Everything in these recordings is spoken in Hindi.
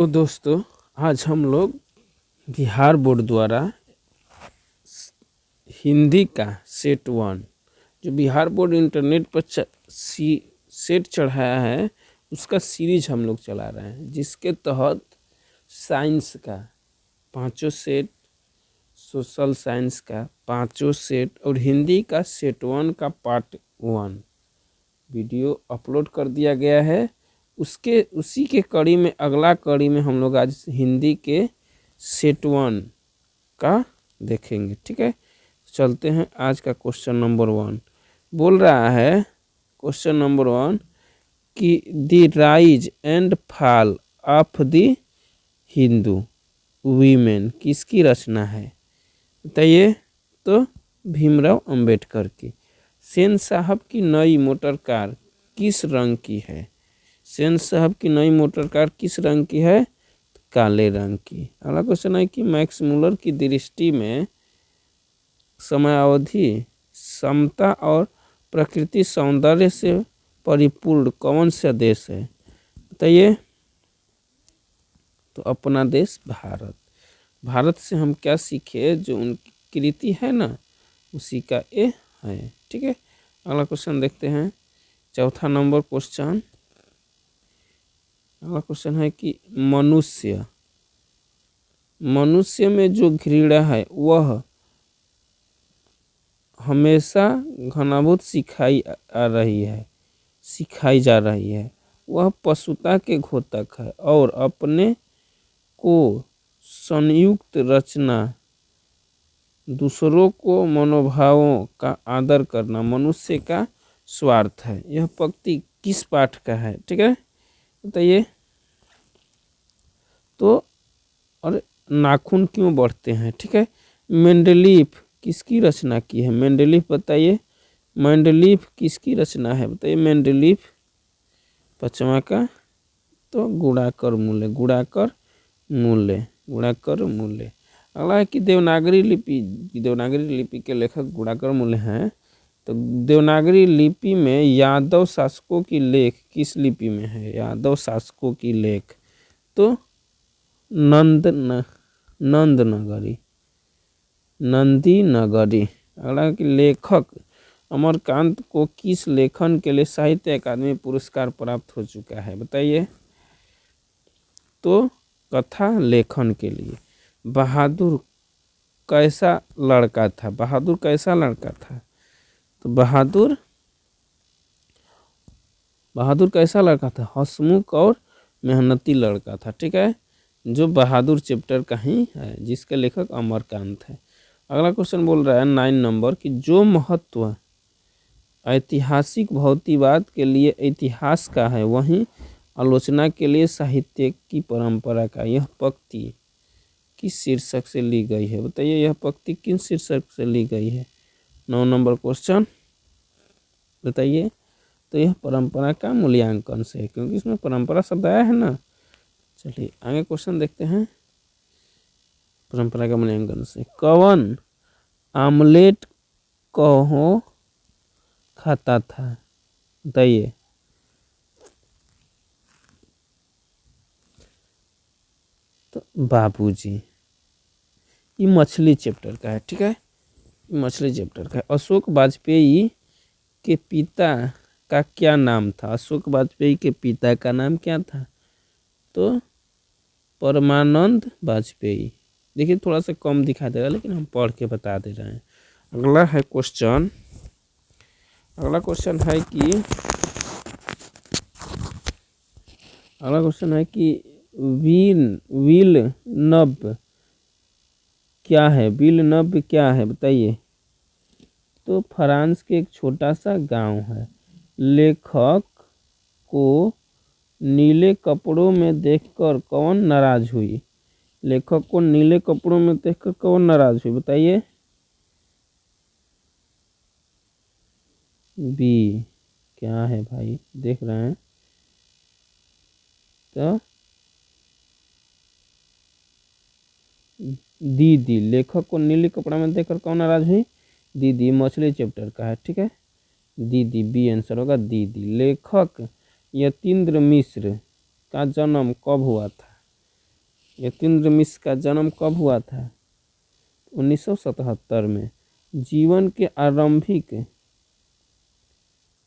तो दोस्तों, आज हम लोग बिहार बोर्ड द्वारा हिंदी का सेट 1 जो बिहार बोर्ड इंटरनेट पर सेट चढ़ाया है उसका सीरीज हम लोग चला रहे हैं, जिसके तहत साइंस का 5 सेट, सोशल साइंस का 5 सेट और हिंदी का सेट 1 का पार्ट 1 वीडियो अपलोड कर दिया गया है। उसी के कड़ी में अगला कड़ी में हम लोग आज हिंदी के सेट 1 का देखेंगे। ठीक है, चलते हैं। आज का क्वेश्चन नंबर 1 बोल रहा है, क्वेश्चन नंबर 1 कि the rise and fall of the Hindu women किसकी रचना है? बताइए। तो भीमराव अंबेडकर की। सेन साहब की नई मोटर कार किस रंग की है? सेन साहब की नई मोटर कार किस रंग की है? काले रंग की। अगला क्वेश्चन है कि मैक्स मुलर की दृष्टि में समयावधि, समता और प्रकृति सौंदर्य से परिपूर्ण कौन सा देश है? बताइए। तो अपना देश भारत। भारत से हम क्या सीखे? जो उनकी कृति है ना, उसी का ये है। ठीक है, अगला क्वेश्चन देखते हैं। चौथा नंबर क्वेश्चन, अगला क्वेश्चन है कि मनुष्य में जो घृणा है वह हमेशा घनीभूत सिखाई जा रही है। वह पशुता के घोतक है और अपने को संयुक्त रचना, दूसरों को मनोभावों का आदर करना मनुष्य का स्वार्थ है। यह पंक्ति किस पाठ का है? ठीक है, बताइए। तो और नाखून क्यों बढ़ते हैं? ठीक है, मेंडलीफ किसकी रचना की है? मेंडलीफ बताइए। मेंडलीफ किसकी रचना है? बताइए। मेंडलीफ 5वां का तो गुणाकर मूल्य। अगला है कि देवनागरी लिपि के लेखक गुणाकर मूल्य हैं। तो देवनागरी लिपि में यादव शासकों की लेख किस लिपि में है? यादव शासकों की लेख तो नंदी नगरी। अगला कि लेखक अमरकांत को किस लेखन के लिए साहित्य अकादमी पुरस्कार प्राप्त हो चुका है? बताइए। तो कथा लेखन के लिए। बहादुर कैसा लड़का था? तो बहादुर कैसा लड़का था? हंसमुख और मेहनती लड़का था। ठीक है, जो बहादुर चैप्टर का ही है, जिसके लेखक अमरकांत है। अगला क्वेश्चन बोल रहा है 9 नंबर कि जो महत्व ऐतिहासिक भौतिकवाद के लिए इतिहास का है वहीं आलोचना के लिए साहित्य की परंपरा का। यह पंक्ति किस शीर्षक से ली गई है? बताइए, यह पंक्ति किस शीर्षक से ली गई है? 9 नंबर क्वेश्चन बताइए। तो यह परंपरा का मूल्यांकन से है, क्योंकि इसमें परंपरा शब्द आया है ना। चलिए आगे क्वेश्चन देखते हैं। परंपरा का मूल्यांकन से कौन आमलेट कहो खाता था? बताइए। तो बाबूजी। ये मछली चैप्टर का है। ठीक है, मछली चैप्टर का है। अशोक वाजपेयी के पिता का क्या नाम था? अशोक वाजपेयी के पिता का नाम क्या था? तो परमानंद वाजपेयी। देखिए थोड़ा सा कम दिखाई दे रहा है, लेकिन हम पढ़ के बता दे रहे हैं। अगला क्वेश्चन है कि विल नब क्या है? विल नब क्या है? बताइए। तो फ्रांस के एक छोटा सा गांव है। लेखक को नीले कपड़ों में देखकर कौन नाराज हुई? लेखक को नीले कपड़ों में देखकर कौन नाराज हुई? बताइए। बी क्या है भाई? देख रहे हैं तो दीदी। लेखक को नीले कपड़ा में देखकर कौन नाराज हुई? दीदी। मछली चैप्टर का है। ठीक है, दीदी। बी आंसर होगा, दीदी। लेखक यतीन्द्र मिश्र का जन्म कब हुआ था? यतीन्द्र मिश्र का जन्म कब हुआ था? 1977 में। जीवन के आरंभिक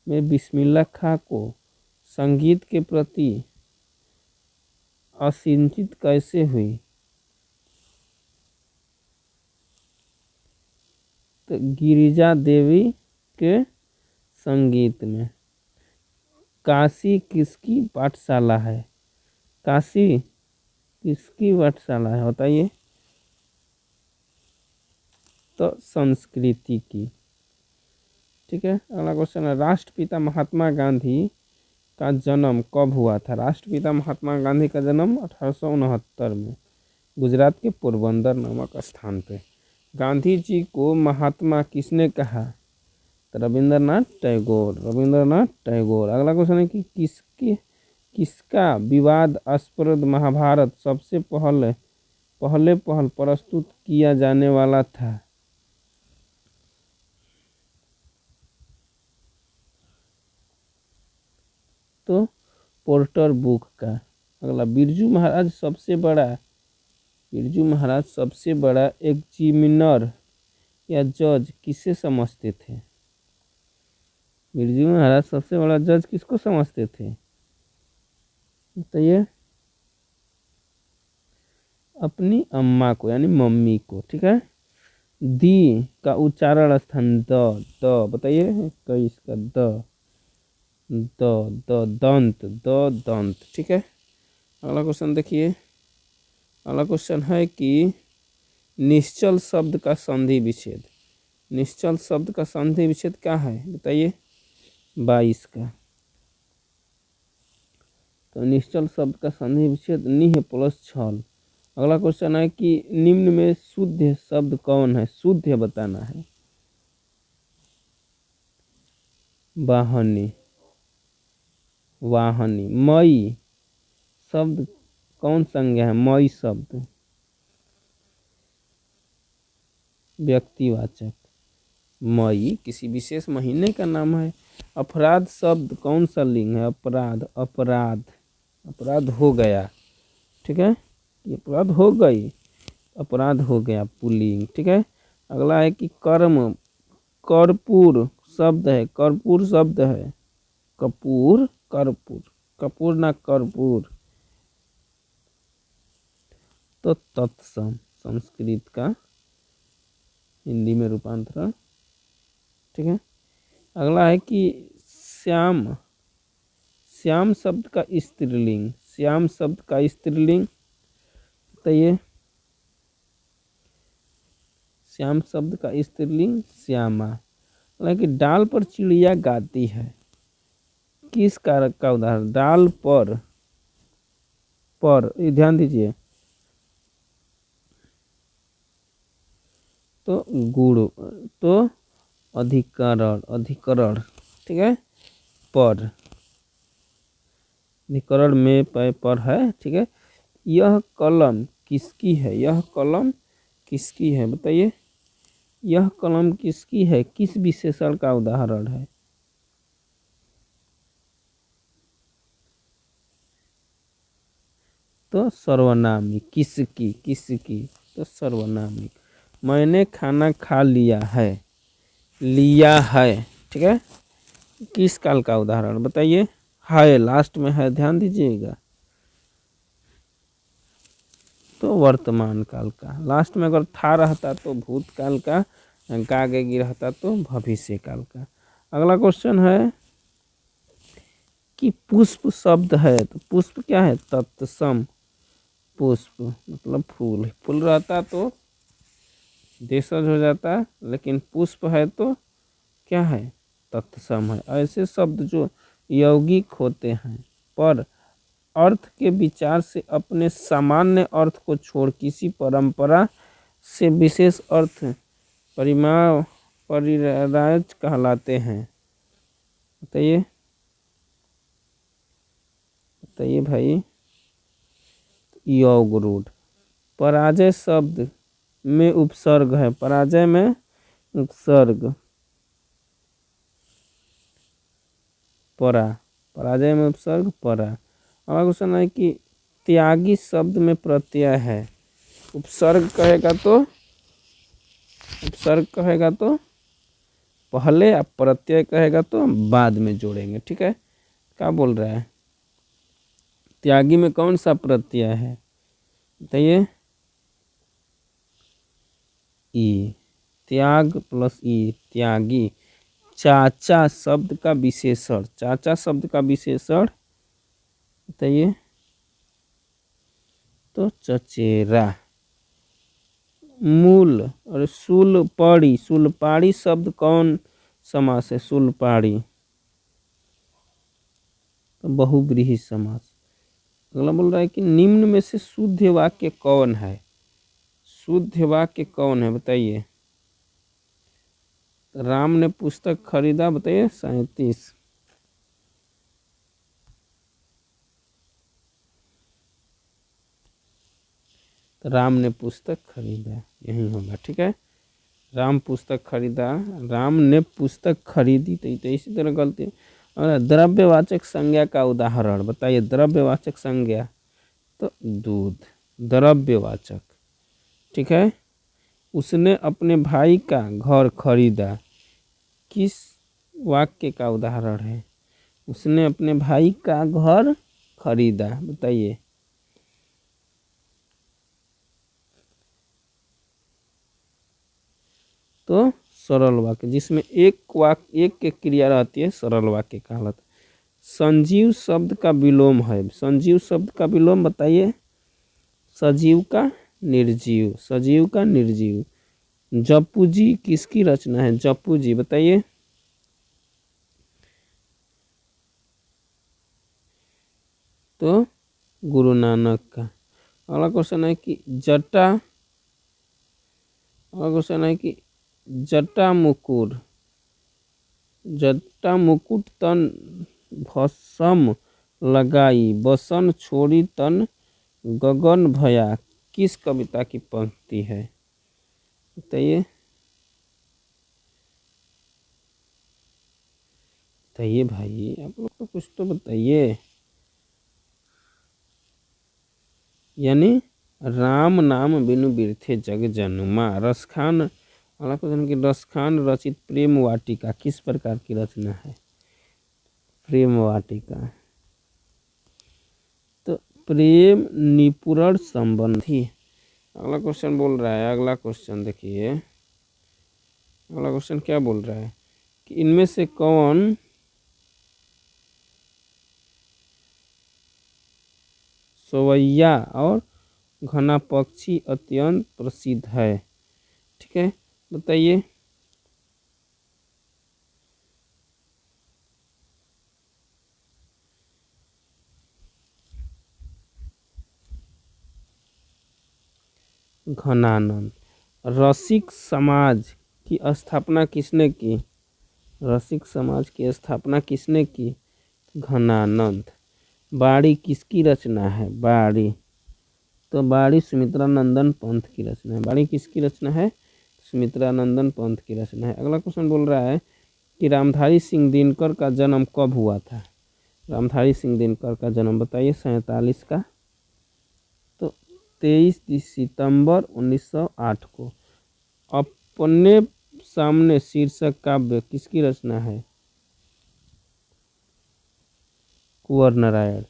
में बिस्मिल्लाह खां को संगीत के प्रति असिंचित कैसे हुई? तो गिरिजा देवी के संगीत में। काशी किसकी पाठशाला है? काशी किसकी पाठशाला है बताइए? तो संस्कृति की। ठीक है, अगला क्वेश्चन है, राष्ट्रपिता महात्मा गांधी का जन्म कब हुआ था? राष्ट्रपिता महात्मा गांधी का जन्म 1869 में गुजरात के पोरबंदर नामक स्थान पे। गांधी जी को महात्मा किसने कहा? तो रविंद्रनाथ टैगोर। रविंद्रनाथ टैगोर। अगला क्वेश्चन है कि किसका विवादास्पद महाभारत सबसे पहले प्रस्तुत किया जाने वाला था? तो पोर्टर बुक का। अगला, बिरजू महाराज सबसे बड़ा एग्जामिनर या जज किसे समझते थे? बिरजू महाराज सबसे बड़ा जज किसको समझते थे बताइए? अपनी अम्मा को यानी मम्मी को। ठीक है, दी का उच्चारण स्थान द बताइए कई इसका दंत। ठीक है, अगला क्वेश्चन देखिए। अगला क्वेश्चन है कि निश्चल शब्द का संधि विच्छेद। निश्चल शब्द का संधि विच्छेद क्या है बताइए? 22 का। तो निश्चल शब्द का संधि विच्छेद निह प्लस छल। अगला क्वेश्चन है कि निम्न में शुद्ध शब्द कौन है? शुद्ध बताना है। वाहनी। मई शब्द कौन संज्ञा है? मई शब्द व्यक्तिवाचक। मई किसी विशेष महीने का नाम है। अपराध शब्द कौन सा लिंग है? अपराध हो गया। ठीक है, ये अपराध हो गई, अपराध हो गया पुल्लिंग। ठीक है, अगला है कि कर्पूर शब्द है। कपूर ना कर्पूर। तो तत्सम संस्कृत का हिंदी में रूपांतरण। ठीक है, अगला है कि श्याम शब्द का स्त्रीलिंग। बताइए? श्याम शब्द का स्त्रीलिंग श्यामा। हालांकि डाल पर चिड़िया गाती है, किस कारक का उदाहरण? डाल पर ध्यान दीजिए। तो गुण, तो अधिकरण। ठीक है, पर अधिकरण में पर है। ठीक है, यह कलम किसकी है? बताइए, यह कलम किसकी है? किस विशेषण का उदाहरण है? तो सर्वनामिक। किसकी? तो सर्वनामिक। मैंने खाना खा लिया है। ठीक है, किस काल का उदाहरण बताइए? है, लास्ट में है, ध्यान दीजिएगा। तो वर्तमान काल का। लास्ट में अगर था रहता तो भूतकाल का, आगे रहता तो भविष्य काल का। अगला क्वेश्चन है कि पुष्प शब्द है, तो पुष्प क्या है? तत्सम। पुष्प मतलब फूल रहता तो देशज हो जाता, लेकिन पुष्प है तो क्या है? तत्सम है। ऐसे शब्द जो यौगिक होते हैं पर अर्थ के विचार से अपने सामान्य अर्थ को छोड़ किसी परंपरा से विशेष अर्थ परिराज कहलाते हैं। बताइए भाई? योग रूढ़। पराजय शब्द में उपसर्ग है। पराजय में उपसर्ग परा। पराजय में उपसर्ग परा। अगला क्वेश्चन है कि त्यागी शब्द में प्रत्यय है, उपसर्ग कहेगा तो पहले, अब प्रत्यय कहेगा तो बाद में जोड़ेंगे। ठीक है, क्या बोल रहा है? त्यागी में कौन सा प्रत्यय है बताइए? ई, त्याग प्लस ई, त्यागी। चाचा शब्द का विशेषण, चाचा शब्द का विशेषण बताइए? तो चचेरा। मूल और शूलपाड़ी, शूलपाड़ी शब्द कौन समास है? शूलपाड़ी तो बहुव्रीहि समास। अगला बोल रहा है कि निम्न में से शुद्ध वाक्य कौन है? शुद्ध वाक्य कौन है बताइए? राम ने पुस्तक खरीदा, बताइए 37। राम ने पुस्तक खरीदा, यही होगा। ठीक है, राम पुस्तक खरीदा, राम ने पुस्तक खरीदी, तो इसी तरह गलती। और द्रव्यवाचक संज्ञा का उदाहरण बताइए? द्रव्यवाचक संज्ञा तो दूध, द्रव्यवाचक। ठीक है, उसने अपने भाई का घर खरीदा, किस वाक्य का उदाहरण है? उसने अपने भाई का घर खरीदा, बताइए? तो सरल वाक्य, जिसमें एक क्रिया रहती है, सरल वाक्य कहलाता है। संजीव शब्द का विलोम है, संजीव शब्द का विलोम बताइए? सजीव का निर्जीव, सजीव का निर्जीव। जप्पू जी किसकी रचना है? जप्पू जी बताइए? तो गुरु नानक का। अगला क्वेश्चन है कि जटा मुकुट तन भस्म लगाई, बसन छोड़ी तन गगन भया, किस कविता की पंक्ति है बताइए? बताइए भाई, आप लोग तो कुछ तो बताइए। यानी राम नाम बिनु बिरथे जग जनुमा। रसखान, अगला क्वेश्चन की रसखान रचित प्रेम वाटिका किस प्रकार की रचना है? प्रेम वाटिका तो प्रेम निपुण संबंधी। अगला क्वेश्चन बोल रहा है, अगला क्वेश्चन देखिए, अगला क्वेश्चन क्या बोल रहा है कि इनमें से कौन सवैया और घना पक्षी अत्यंत प्रसिद्ध है? ठीक है, बताइए? घनानंद। रसिक समाज की स्थापना किसने की? रसिक समाज की स्थापना किसने की? घनानंद। बाड़ी किसकी रचना है? बाड़ी तो बाड़ी सुमित्रा नंदन पंथ की रचना है। बाड़ी किसकी रचना है? सुमित्रा नंदन पंथ की रचना है। अगला क्वेश्चन बोल रहा है कि रामधारी सिंह दिनकर का जन्म कब हुआ था? रामधारी सिंह दिनकर का जन्म बताइए? 47 का। तो 23 सितंबर 1908 को। अपने सामने शीर्षक काव्य किसकी रचना है? कुंवर नारायण।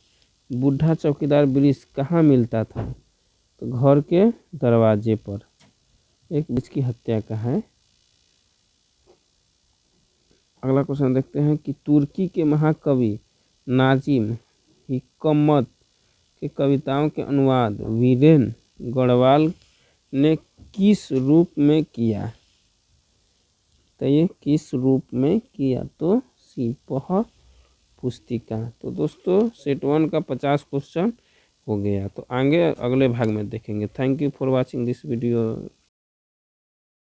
बूढ़ा चौकीदार वृक्ष कहाँ मिलता था? तो घर के दरवाजे पर। एक वृक्ष की हत्या का है। अगला क्वेश्चन देखते हैं कि तुर्की के महाकवि नाजिम हिकमत के कविताओं के अनुवाद वीरेन गढ़वाल ने किस रूप में किया? तो ये किस रूप में किया? तो सिपह पुस्तिका। तो दोस्तों सेट 1 का 50 क्वेश्चन हो गया। तो आगे अगले भाग में देखेंगे। Thank you for watching this video.